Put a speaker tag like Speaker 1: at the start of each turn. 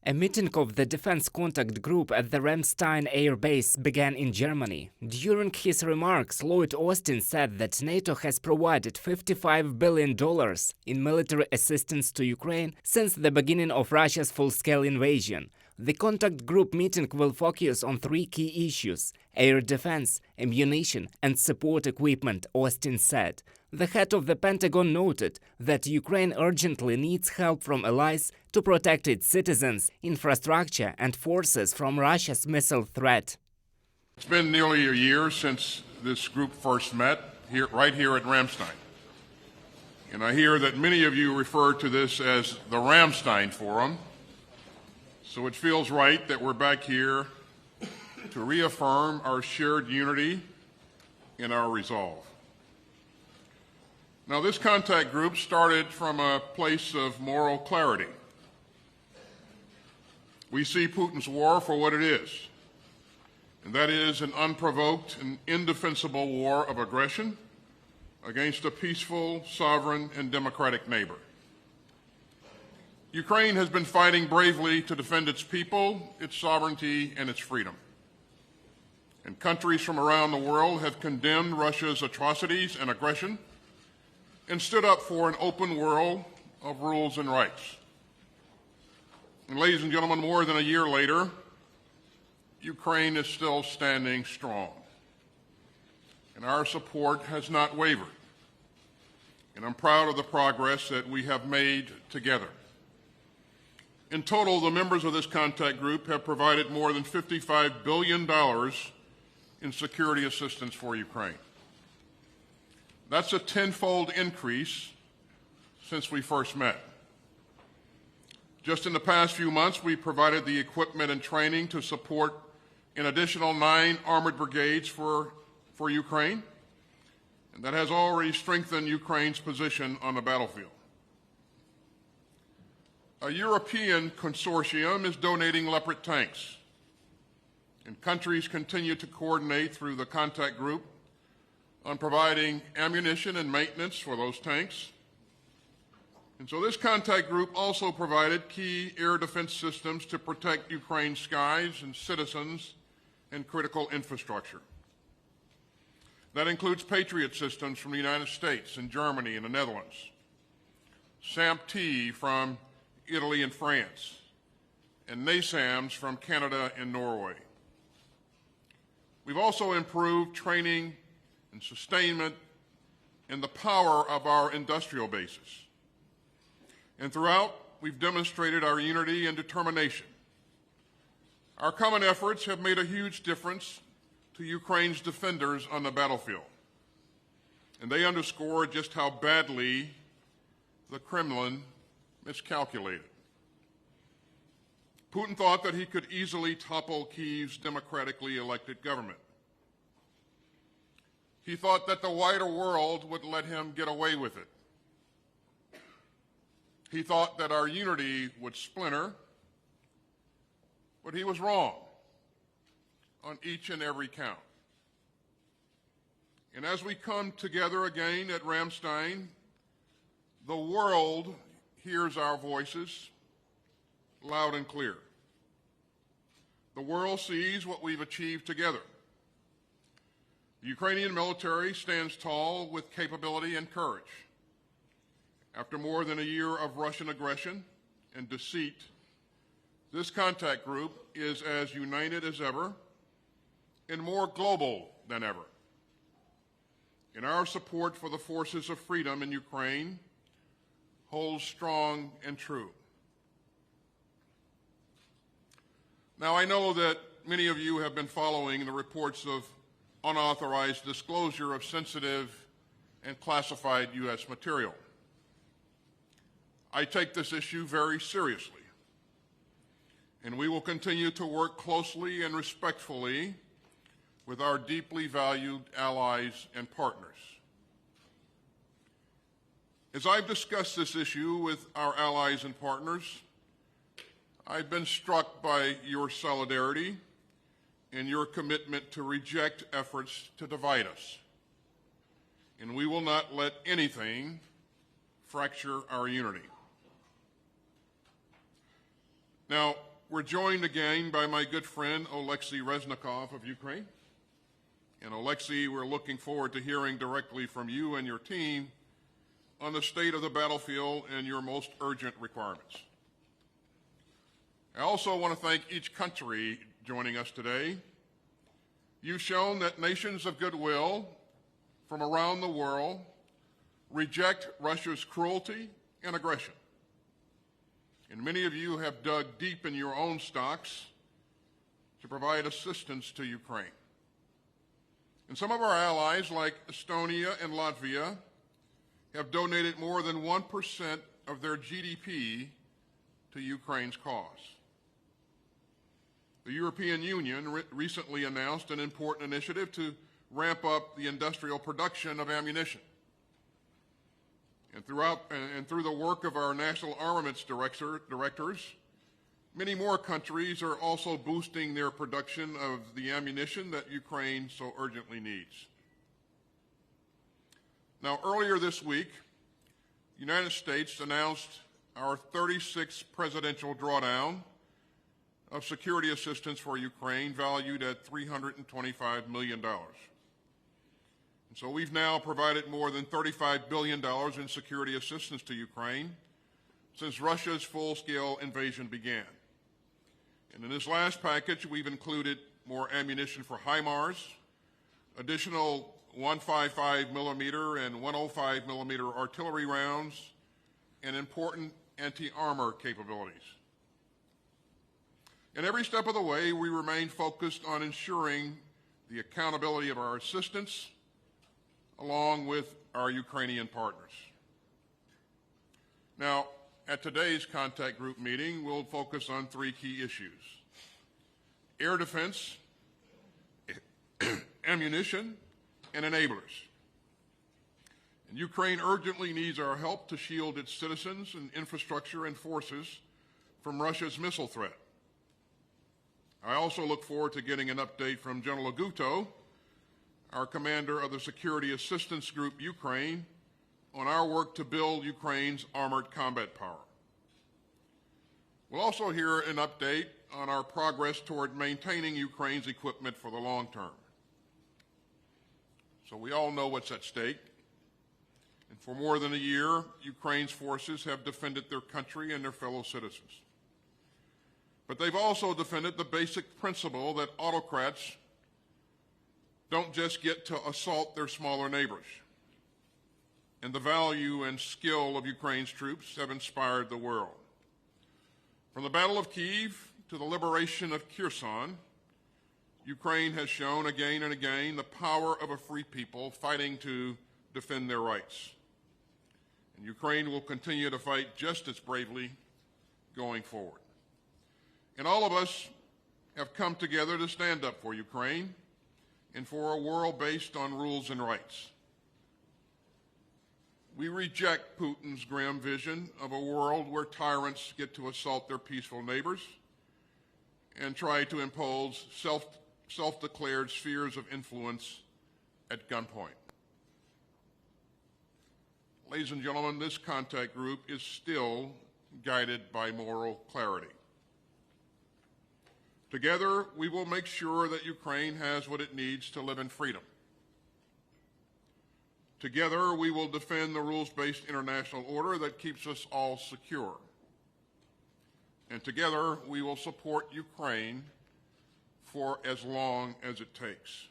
Speaker 1: A meeting of the Defense Contact Group at the Ramstein Air Base began in Germany. During his remarks, Lloyd said that NATO has provided $55 billion in military assistance to Ukraine since the beginning of Russia's full-scale invasion. The contact group meeting will focus on three key issues: air defense, ammunition, and support equipment, Austin said. The head of the Pentagon noted that Ukraine urgently needs help from allies to protect its citizens, infrastructure, and forces from Russia's missile threat.
Speaker 2: It's been nearly a year since this group first met, right here at Ramstein. And I hear that many of you refer to this as the Ramstein Forum. So it feels right that we're back here to reaffirm our shared unity and our resolve. Now, this contact group started from a place of moral clarity. We see Putin's war for what it is, and that is an unprovoked and indefensible war of aggression against a peaceful, sovereign, and democratic neighbor. Ukraine has been fighting bravely to defend its people, its sovereignty, and its freedom. And countries from around the world have condemned Russia's atrocities and aggression and stood up for an open world of rules and rights. And ladies and gentlemen, more than a year later, Ukraine is still standing strong. And our support has not wavered. And I'm proud of the progress that we have made together. In total, the members of this contact group have provided more than $55 billion in security assistance for Ukraine. That's a tenfold increase since we first met. Just in the past few months, we provided the equipment and training to support an additional 9 armored brigades for Ukraine, and that has already strengthened Ukraine's position on the battlefield. A European consortium is donating Leopard tanks, and countries continue to coordinate through the contact group on providing ammunition and maintenance for those tanks. And so this contact group also provided key air defense systems to protect Ukraine's skies and citizens and critical infrastructure. That includes Patriot systems from the United States and Germany and the Netherlands, SAMP-T from Italy and France, and NASAMS from Canada and Norway. We've also improved training and sustainment and the power of our industrial bases. And throughout, we've demonstrated our unity and determination. Our common efforts have made a huge difference to Ukraine's defenders on the battlefield, and they underscore just how badly the Kremlin miscalculated. Putin thought that he could easily topple Kyiv's democratically elected government. He thought that the wider world would let him get away with it. He thought that our unity would splinter, but he was wrong on each and every count. And as we come together again at Ramstein, the world hears our voices loud and clear. The world sees what we've achieved together. The Ukrainian military stands tall with capability and courage. After more than a year of Russian aggression and deceit, this contact group is as united as ever and more global than ever. And our support for the forces of freedom in Ukraine holds strong and true. Now, I know that many of you have been following the reports of unauthorized disclosure of sensitive and classified U.S. material. I take this issue very seriously, and we will continue to work closely and respectfully with our deeply valued allies and partners. As I've discussed this issue with our allies and partners, I've been struck by your solidarity and your commitment to reject efforts to divide us. And we will not let anything fracture our unity. Now, we're joined again by my good friend Oleksiy Reznikov of Ukraine. And Oleksiy, we're looking forward to hearing directly from you and your team on the state of the battlefield and your most urgent requirements. I also want to thank each country joining us today. You've shown that nations of goodwill from around the world reject Russia's cruelty and aggression. And many of you have dug deep in your own stocks to provide assistance to Ukraine. And some of our allies, like Estonia and Latvia, have donated more than 1% of their GDP to Ukraine's cause. The European Union recently announced an important initiative to ramp up the industrial production of ammunition. And through the work of our national armaments directors, many more countries are also boosting their production of the ammunition that Ukraine so urgently needs. Now, earlier this week, the United States announced our 36th presidential drawdown of security assistance for Ukraine, valued at $325 million. And so we've now provided more than $35 billion in security assistance to Ukraine since Russia's full-scale invasion began. And in this last package, we've included more ammunition for HIMARS, additional 155 millimeter and 105 millimeter artillery rounds, and important anti-armor capabilities. And every step of the way, we remain focused on ensuring the accountability of our assistance along with our Ukrainian partners. Now, at today's contact group meeting, we'll focus on three key issues: air defense, ammunition, and enablers. And Ukraine urgently needs our help to shield its citizens and infrastructure and forces from Russia's missile threat. I also look forward to getting an update from General Aguto, our commander of the Security Assistance Group Ukraine, on our work to build Ukraine's armored combat power. We'll also hear an update on our progress toward maintaining Ukraine's equipment for the long term. So we all know what's at stake. And for more than a year, Ukraine's forces have defended their country and their fellow citizens. But they've also defended the basic principle that autocrats don't just get to assault their smaller neighbors. And the value and skill of Ukraine's troops have inspired the world. From the Battle of Kyiv to the liberation of Kherson, Ukraine has shown again and again the power of a free people fighting to defend their rights. And Ukraine will continue to fight just as bravely going forward. And all of us have come together to stand up for Ukraine and for a world based on rules and rights. We reject Putin's grim vision of a world where tyrants get to assault their peaceful neighbors and try to impose self-declared spheres of influence at gunpoint. Ladies and gentlemen, this contact group is still guided by moral clarity. Together, we will make sure that Ukraine has what it needs to live in freedom. Together, we will defend the rules-based international order that keeps us all secure. And together, we will support Ukraine for as long as it takes.